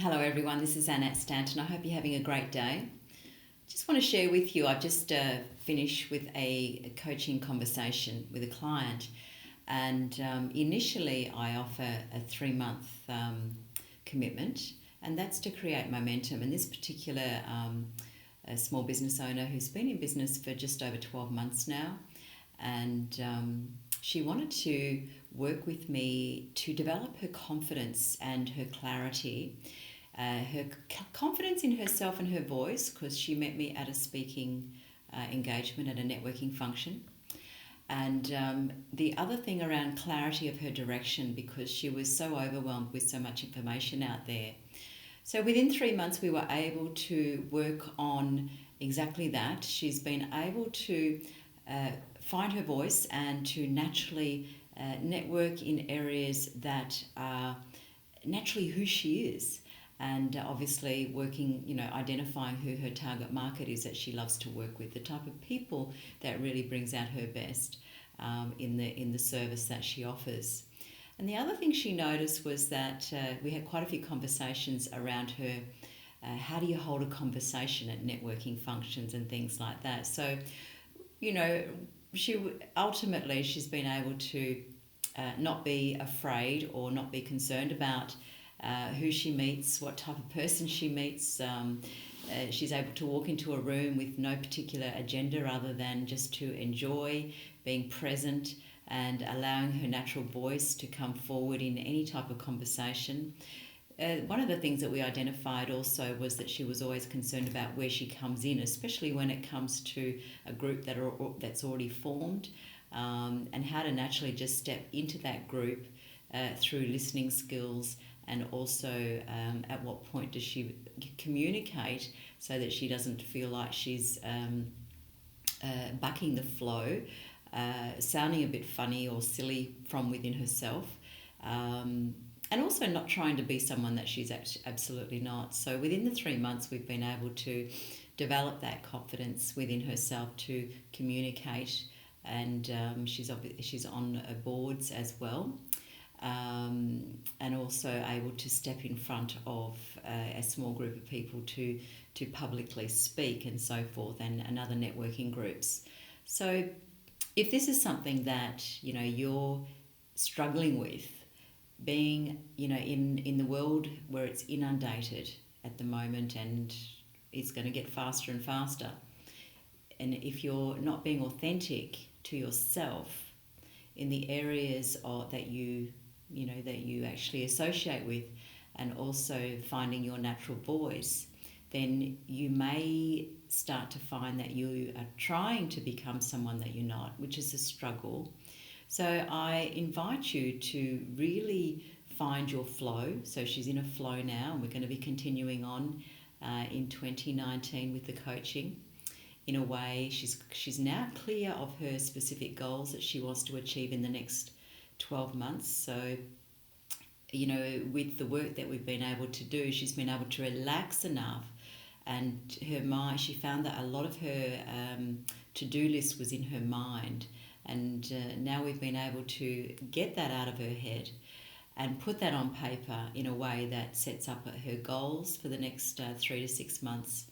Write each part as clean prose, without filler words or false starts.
Hello everyone, this is Annette Stanton. I hope you're having a great day. Just want to share with you, I've just finished with a coaching conversation with a client, and initially I offer a 3-month commitment, and that's to create momentum. And this particular a small business owner who's been in business for just over 12 months now, and she wanted to work with me to develop her confidence and her clarity, her confidence in herself and her voice, because she met me at a speaking engagement at a networking function. And the other thing around clarity of her direction, because she was so overwhelmed with so much information out there. So within 3 months, we were able to work on exactly that. She's been able to find her voice and to naturally network in areas that are naturally who she is. And obviously working, identifying who her target market is that she loves to work with, the type of people that really brings out her best in the service that she offers. And the other thing she noticed was that we had quite a few conversations around her. How do you hold a conversation at networking functions and things like that? So, she's been able to not be afraid or not be concerned about who she meets, what type of person she meets. She's able to walk into a room with no particular agenda other than just to enjoy being present and allowing her natural voice to come forward in any type of conversation. One of the things that we identified also was that she was always concerned about where she comes in, especially when it comes to a group that's already formed, and how to naturally just step into that group through listening skills, and also at what point does she communicate so that she doesn't feel like she's bucking the flow, sounding a bit funny or silly from within herself, and also not trying to be someone that she's absolutely not. So within the 3 months, we've been able to develop that confidence within herself to communicate, and she's on boards as well, and also able to step in front of a small group of people to publicly speak and so forth, and other networking groups. So if this is something that you're struggling with, being in the world where it's inundated at the moment and it's going to get faster and faster, and if you're not being authentic to yourself in the areas that you actually associate with, and also finding your natural voice, then you may start to find that you are trying to become someone that you're not, which is a struggle. So I invite you to really find your flow. So she's in a flow now, and we're going to be continuing on in 2019 with the coaching. In a way, she's now clear of her specific goals that she wants to achieve in the next 12 months. So, with the work that we've been able to do, she's been able to relax enough, and her mind, she found that a lot of her to-do list was in her mind. And now we've been able to get that out of her head and put that on paper in a way that sets up her goals for the next 3 to 6 months.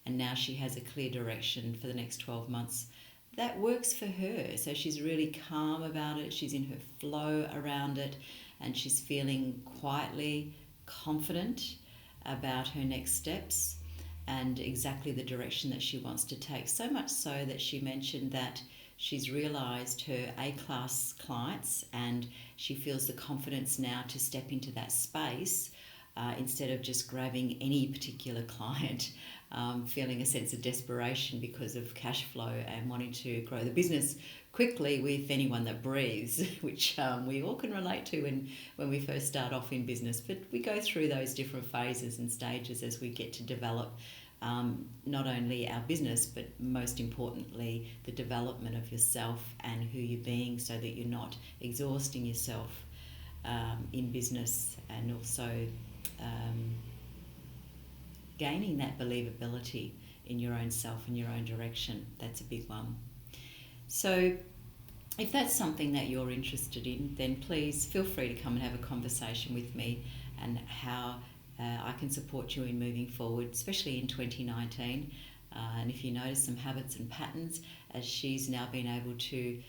And now she has a clear direction for the next 12 months that works for her. So she's really calm about it. She's in her flow around it, and she's feeling quietly confident about her next steps and exactly the direction that she wants to take. So much so that she mentioned that she's realised her A-class clients, and she feels the confidence now to step into that space instead of just grabbing any particular client, feeling a sense of desperation because of cash flow and wanting to grow the business quickly with anyone that breathes, which we all can relate to when we first start off in business. But we go through those different phases and stages as we get to develop not only our business, but most importantly, the development of yourself and who you're being, so that you're not exhausting yourself in business, and also gaining that believability in your own self and your own direction. That's a big one. So if that's something that you're interested in, then please feel free to come and have a conversation with me, and how I can support you in moving forward, especially in 2019. And if you notice some habits and patterns, as she's now been able to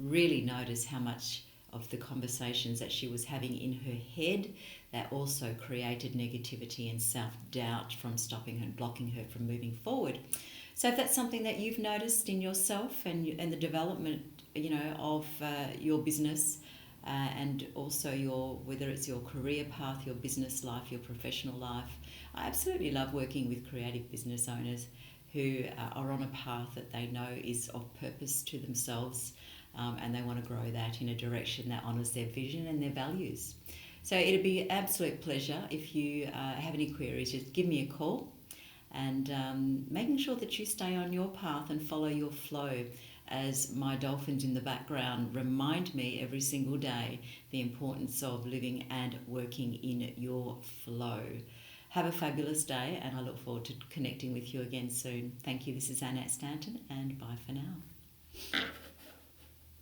really notice how much of the conversations that she was having in her head that also created negativity and self-doubt from stopping her and blocking her from moving forward. So if that's something that you've noticed in yourself and the development, of your business, and also whether it's your career path, your business life, your professional life, I absolutely love working with creative business owners who are on a path that they know is of purpose to themselves, and they want to grow that in a direction that honours their vision and their values. So it'd be an absolute pleasure if you have any queries, just give me a call, and making sure that you stay on your path and follow your flow, as my dolphins in the background remind me every single day the importance of living and working in your flow. Have a fabulous day, and I look forward to connecting with you again soon. Thank you. This is Annette Stanton, and bye for now.